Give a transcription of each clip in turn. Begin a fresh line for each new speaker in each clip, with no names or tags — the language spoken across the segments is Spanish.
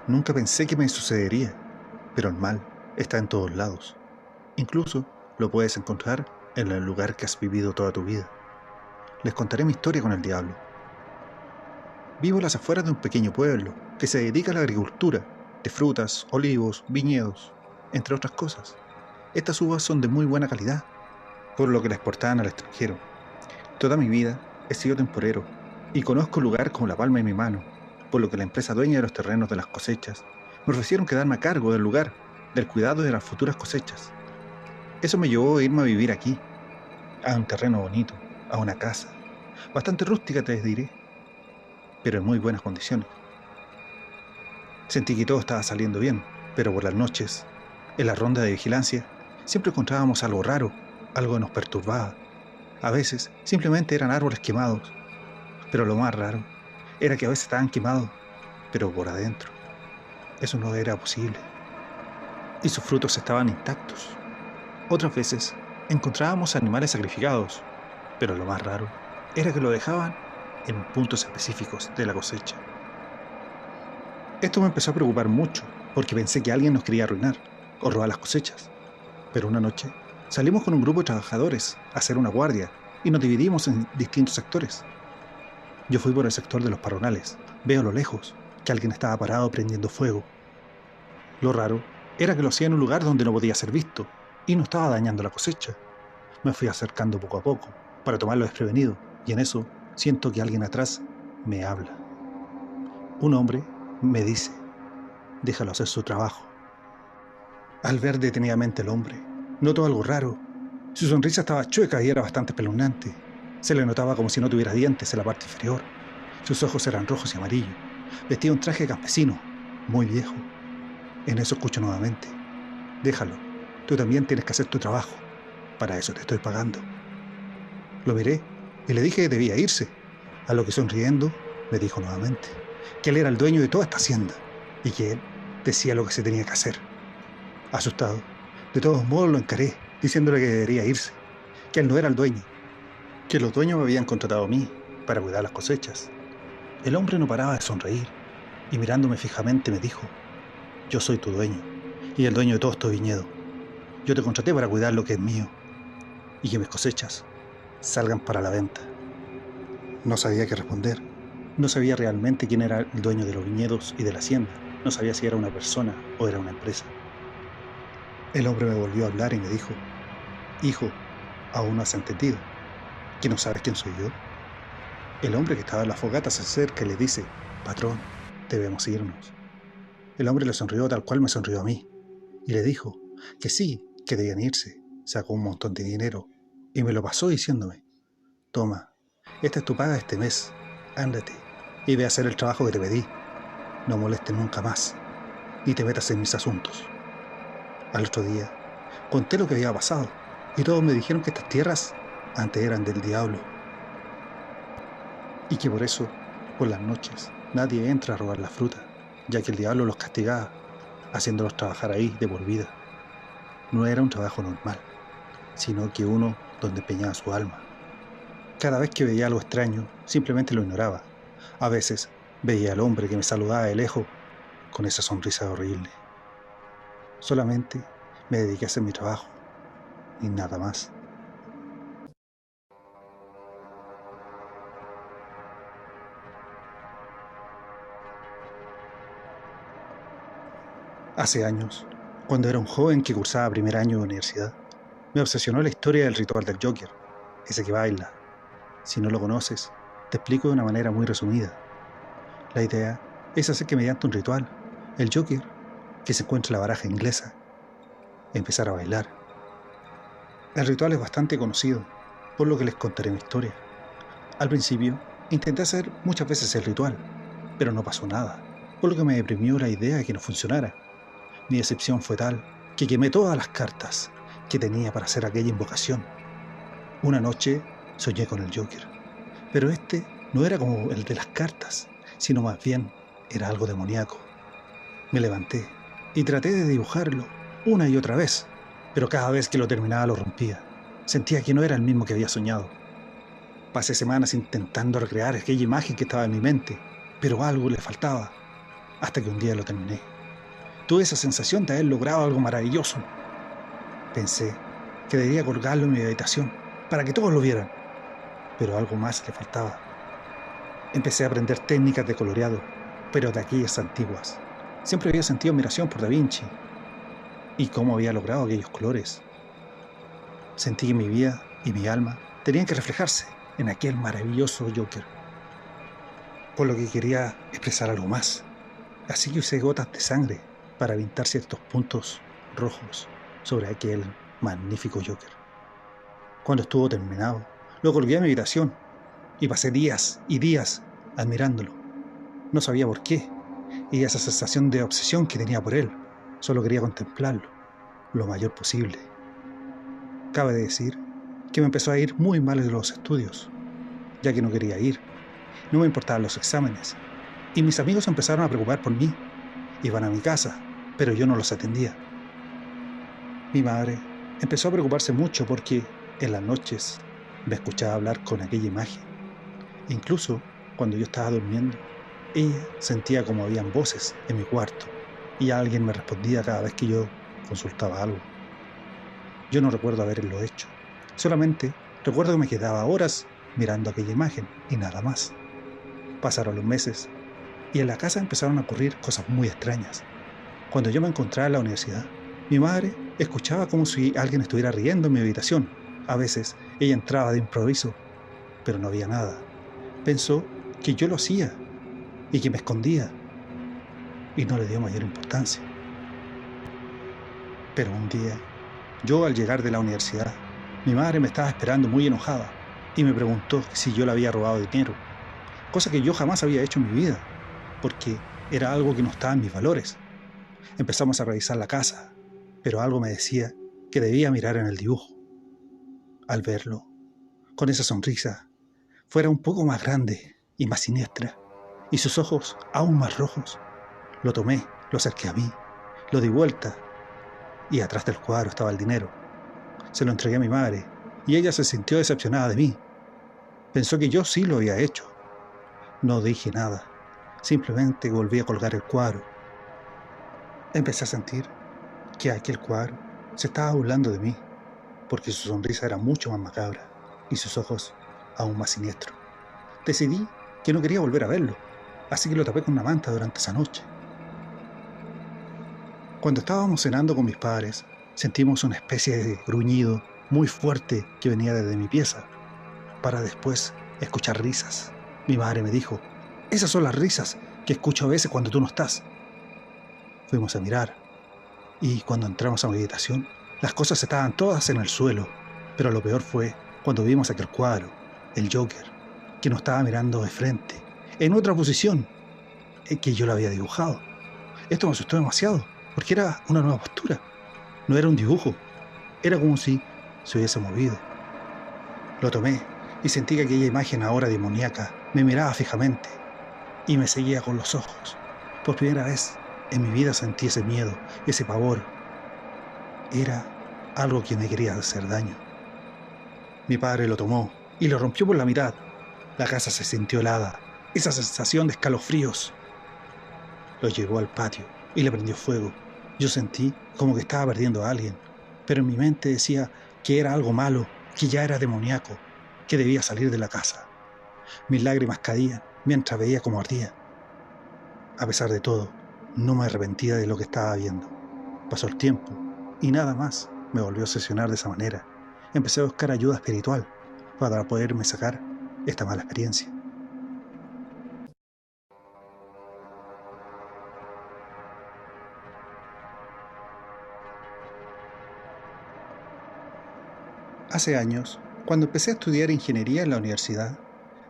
Nunca pensé que me sucedería, pero el mal está en todos lados. Incluso lo puedes encontrar en el lugar que has vivido toda tu vida. Les contaré mi historia con el diablo. Vivo a las afueras de un pequeño pueblo que se dedica a la agricultura de frutas, olivos, viñedos, entre otras cosas. Estas uvas son de muy buena calidad, por lo que la exportaban al extranjero. Toda mi vida he sido temporero y conozco el lugar como la palma de mi mano, por lo que la empresa dueña de los terrenos de las cosechas me ofrecieron quedarme a cargo del lugar, del cuidado de las futuras cosechas. Eso me llevó a irme a vivir aquí, a un terreno bonito, a una casa, bastante rústica te diré, pero en muy buenas condiciones. Sentí que todo estaba saliendo bien, pero por las noches, en la ronda de vigilancia, siempre encontrábamos algo raro, algo que nos perturbaba. A veces simplemente eran árboles quemados, pero lo más raro era que a veces estaban quemados, pero por adentro. Eso no era posible. Y sus frutos estaban intactos. Otras veces encontrábamos animales sacrificados, pero lo más raro era que lo dejaban en puntos específicos de la cosecha. Esto me empezó a preocupar mucho, porque pensé que alguien nos quería arruinar o robar las cosechas. Pero una noche salimos con un grupo de trabajadores a hacer una guardia y nos dividimos en distintos sectores. Yo fui por el sector de los parronales. Veo a lo lejos que alguien estaba parado prendiendo fuego. Lo raro era que lo hacía en un lugar donde no podía ser visto y no estaba dañando la cosecha. Me fui acercando poco a poco para tomarlo desprevenido y en eso siento que alguien atrás me habla. Un hombre me dice: déjalo hacer su trabajo. Al ver detenidamente al hombre, noto algo raro. Su sonrisa estaba chueca y era bastante espeluznante. Se le notaba como si no tuviera dientes en la parte inferior. Sus ojos eran rojos y amarillos. Vestía un traje campesino, muy viejo. En eso escucho nuevamente: déjalo, tú también tienes que hacer tu trabajo. Para eso te estoy pagando. Lo miré y le dije que debía irse, a lo que sonriendo me dijo nuevamente que él era el dueño de toda esta hacienda y que él decía lo que se tenía que hacer. Asustado, de todos modos lo encaré, diciéndole que debería irse, que él no era el dueño, que los dueños me habían contratado a mí para cuidar las cosechas. El hombre no paraba de sonreír y mirándome fijamente me dijo: yo soy tu dueño y el dueño de todo este viñedo. Yo te contraté para cuidar lo que es mío y que mis cosechas salgan para la venta. No sabía qué responder. No sabía realmente quién era el dueño de los viñedos y de la hacienda. No sabía si era una persona o era una empresa. El hombre me volvió a hablar y me dijo: hijo, ¿aún no has entendido que no sabes quién soy yo? El hombre que estaba en la fogata se acerca y le dice: patrón, debemos irnos. El hombre le sonrió tal cual me sonrió a mí y le dijo que sí, que debían irse. Sacó un montón de dinero y me lo pasó diciéndome: toma, esta es tu paga este mes, ándate y ve a hacer el trabajo que te pedí. No molestes nunca más, ni te metas en mis asuntos. Al otro día, conté lo que había pasado, y todos me dijeron que estas tierras antes eran del diablo, y que por eso, por las noches, nadie entra a robar la fruta, ya que el diablo los castigaba, haciéndolos trabajar ahí de por vida. No era un trabajo normal, sino que uno donde empeñaba su alma. Cada vez que veía algo extraño, simplemente lo ignoraba. A veces veía al hombre que me saludaba de lejos con esa sonrisa horrible. Solamente me dediqué a hacer mi trabajo, y nada más. Hace años, cuando era un joven que cursaba primer año de universidad, me obsesionó la historia del ritual del Joker, ese que baila. Si no lo conoces, te explico de una manera muy resumida. La idea es hacer que mediante un ritual, el Joker, que se encuentra en la baraja inglesa, empezar a bailar. El ritual es bastante conocido, por lo que les contaré mi historia. Al principio, intenté hacer muchas veces el ritual, pero no pasó nada, por lo que me deprimió la idea de que no funcionara. Mi decepción fue tal que quemé todas las cartas que tenía para hacer aquella invocación. Una noche soñé con el Joker, pero este no era como el de las cartas, sino más bien era algo demoníaco. Me levanté y traté de dibujarlo una y otra vez, pero cada vez que lo terminaba lo rompía. Sentía que no era el mismo que había soñado. Pasé semanas intentando recrear aquella imagen que estaba en mi mente, pero algo le faltaba. hasta que un día lo terminé. Tuve esa sensación de haber logrado algo maravilloso. Pensé que debería colgarlo en mi habitación para que todos lo vieran, pero algo más le faltaba. Empecé a aprender técnicas de coloreado, pero de aquellas antiguas. Siempre había sentido admiración por Da Vinci y cómo había logrado aquellos colores. Sentí que mi vida y mi alma tenían que reflejarse en aquel maravilloso Joker, por lo que quería expresar algo más. Así que usé gotas de sangre para pintar ciertos puntos rojos sobre aquel magnífico Joker. Cuando estuvo terminado, lo colgué a mi habitación y pasé días y días admirándolo. No sabía por qué, y esa sensación de obsesión que tenía por él, solo quería contemplarlo lo mayor posible. Cabe decir que me empezó a ir muy mal en los estudios, ya que no quería ir, no me importaban los exámenes, y mis amigos empezaron a preocupar por mí. Iban a mi casa, pero yo no los atendía. Mi madre empezó a preocuparse mucho porque en las noches me escuchaba hablar con aquella imagen. Incluso cuando yo estaba durmiendo, ella sentía como habían voces en mi cuarto y alguien me respondía cada vez que yo consultaba algo. Yo no recuerdo haberlo hecho, solamente recuerdo que me quedaba horas mirando aquella imagen y nada más. Pasaron los meses y en la casa empezaron a ocurrir cosas muy extrañas. Cuando yo me encontraba en la universidad, mi madre escuchaba como si alguien estuviera riendo en mi habitación. A veces ella entraba de improviso, pero no había nada. Pensó que yo lo hacía y que me escondía, y no le dio mayor importancia. Pero un día, yo al llegar de la universidad, mi madre me estaba esperando muy enojada y me preguntó si yo le había robado dinero, cosa que yo jamás había hecho en mi vida, porque era algo que no estaba en mis valores. Empezamos a revisar la casa, pero algo me decía que debía mirar en el dibujo. Al verlo, con esa sonrisa, fuera un poco más grande y más siniestra, y sus ojos aún más rojos, lo tomé, lo acerqué a mí, lo di vuelta, y atrás del cuadro estaba el dinero. Se lo entregué a mi madre, y ella se sintió decepcionada de mí. Pensó que yo sí lo había hecho. No dije nada, simplemente volví a colgar el cuadro. Empecé a sentir que aquel cuadro se estaba burlando de mí, porque su sonrisa era mucho más macabra y sus ojos aún más siniestros. Decidí que no quería volver a verlo, así que lo tapé con una manta durante esa noche. Cuando estábamos cenando con mis padres, sentimos una especie de gruñido muy fuerte que venía desde mi pieza, para después escuchar risas. Mi madre me dijo: "Esas son las risas que escucho a veces cuando tú no estás". Fuimos a mirar, y cuando entramos a mi habitación, las cosas estaban todas en el suelo, pero lo peor fue cuando vimos aquel cuadro, el Joker, que nos estaba mirando de frente, en otra posición, en que yo lo había dibujado. Esto me asustó demasiado, porque era una nueva postura, no era un dibujo, era como si se hubiese movido. Lo tomé y sentí que aquella imagen ahora demoníaca me miraba fijamente y me seguía con los ojos. Por primera vez en mi vida sentí ese miedo, ese pavor. Era algo que me quería hacer daño. Mi padre lo tomó y lo rompió por la mitad. La casa se sintió helada, esa sensación de escalofríos. Lo llevó al patio y le prendió fuego. Yo sentí como que estaba perdiendo a alguien, pero en mi mente decía que era algo malo, que ya era demoníaco, que debía salir de la casa. Mis lágrimas caían mientras veía cómo ardía. A pesar de todo, no me arrepentía de lo que estaba viendo. Pasó el tiempo y nada más me volvió a obsesionar de esa manera. Empecé a buscar ayuda espiritual para poderme sacar esta mala experiencia. Hace años, cuando empecé a estudiar ingeniería en la universidad,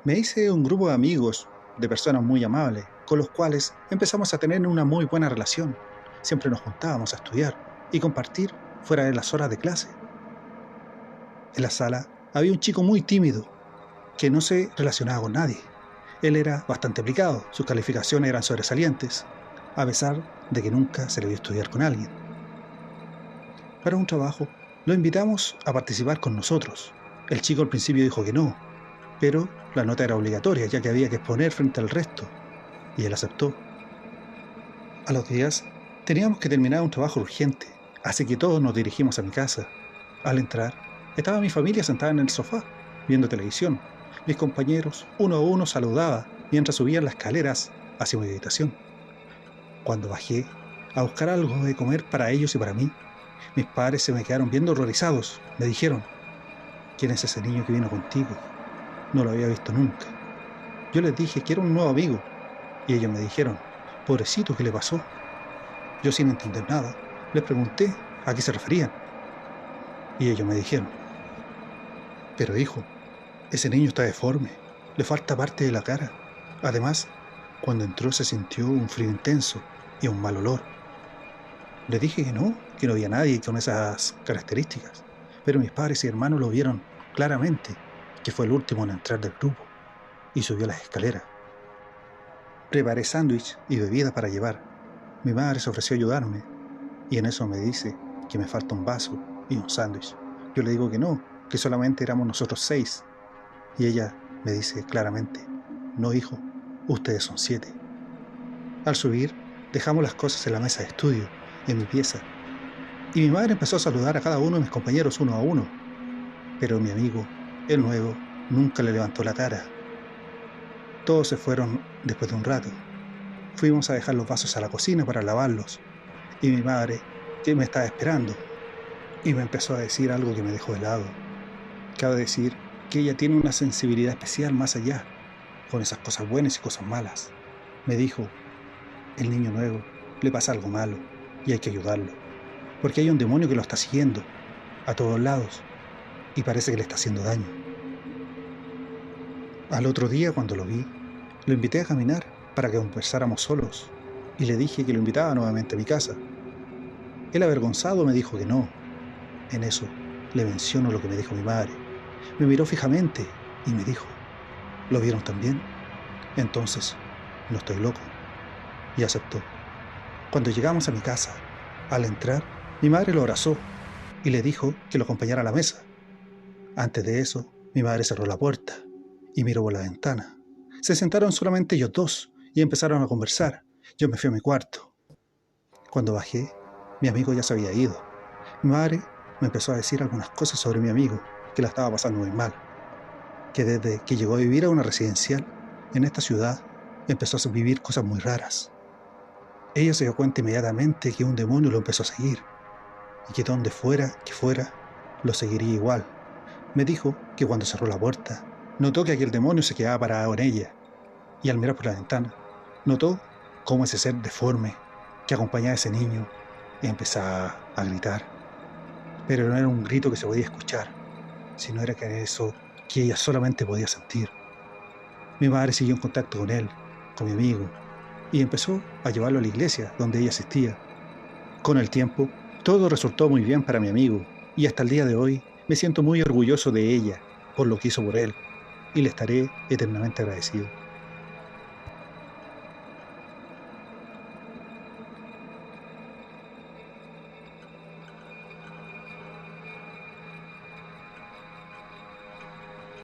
me hice un grupo de amigos, de personas muy amables, con los cuales empezamos a tener una muy buena relación. Siempre nos juntábamos a estudiar y compartir fuera de las horas de clase. En la sala había un chico muy tímido, que no se relacionaba con nadie. Él era bastante aplicado, sus calificaciones eran sobresalientes, a pesar de que nunca se le vio estudiar con alguien. Para un trabajo, lo invitamos a participar con nosotros. El chico al principio dijo que no, pero la nota era obligatoria, ya que había que exponer frente al resto, y él aceptó. A los días teníamos que terminar un trabajo urgente, así que todos nos dirigimos a mi casa. Al entrar, estaba mi familia sentada en el sofá, viendo televisión. Mis compañeros, uno a uno, saludaba mientras subían las escaleras hacia mi habitación. Cuando bajé a buscar algo de comer para ellos y para mí, mis padres se me quedaron viendo horrorizados. Me dijeron: ¿quién es ese niño que vino contigo? No lo había visto nunca. Yo les dije que era un nuevo amigo, y ellos me dijeron: pobrecito, ¿qué le pasó? Yo, sin entender nada, les pregunté a qué se referían, y ellos me dijeron: pero hijo, ese niño está deforme, le falta parte de la cara. Además, cuando entró se sintió un frío intenso y un mal olor. Le dije que no había nadie con esas características, pero mis padres y hermanos lo vieron claramente, que fue el último en entrar del grupo, y subió las escaleras. Preparé sándwich y bebida para llevar. Mi madre se ofreció a ayudarme, y en eso me dice que me falta un vaso y un sándwich. Yo le digo que no, que solamente éramos nosotros 6, y ella me dice claramente: no, hijo, ustedes son 7. Al subir, dejamos las cosas en la mesa de estudio, en mi pieza, y mi madre empezó a saludar a cada uno de mis compañeros uno a uno, pero mi amigo, el nuevo, nunca le levantó la cara. Todos se fueron después de un rato. Fuimos a dejar los vasos a la cocina para lavarlos, y mi madre, que me estaba esperando, y me empezó a decir algo que me dejó helado. Cabe decir que ella tiene una sensibilidad especial más allá, con esas cosas buenas y cosas malas. Me dijo: el niño nuevo le pasa algo malo y hay que ayudarlo, porque hay un demonio que lo está siguiendo a todos lados y parece que le está haciendo daño. Al otro día, cuando lo vi, lo invité a caminar para que conversáramos solos, y le dije que lo invitaba nuevamente a mi casa. Él, avergonzado, me dijo que no. En eso le menciono lo que me dijo mi madre. Me miró fijamente y me dijo: ¿lo vieron también? Entonces, no estoy loco. Y aceptó. Cuando llegamos a mi casa, al entrar, mi madre lo abrazó y le dijo que lo acompañara a la mesa. Antes de eso, mi madre cerró la puerta y miró por la ventana. Se sentaron solamente ellos dos y empezaron a conversar. Yo me fui a mi cuarto. Cuando bajé, mi amigo ya se había ido. Mi madre me empezó a decir algunas cosas sobre mi amigo, que la estaba pasando muy mal, que desde que llegó a vivir a una residencial en esta ciudad, empezó a vivir cosas muy raras. Ella se dio cuenta inmediatamente que un demonio lo empezó a seguir, y que donde fuera que fuera, lo seguiría igual. Me dijo que cuando cerró la puerta, notó que aquel demonio se quedaba parado en ella, y al mirar por la ventana, notó cómo ese ser deforme que acompañaba a ese niño empezaba a gritar. Pero no era un grito que se podía escuchar, sino era que eso que ella solamente podía sentir. Mi madre siguió en contacto con él, con mi amigo, y empezó a llevarlo a la iglesia donde ella asistía. Con el tiempo, todo resultó muy bien para mi amigo, y hasta el día de hoy me siento muy orgulloso de ella por lo que hizo por él, y le estaré eternamente agradecido.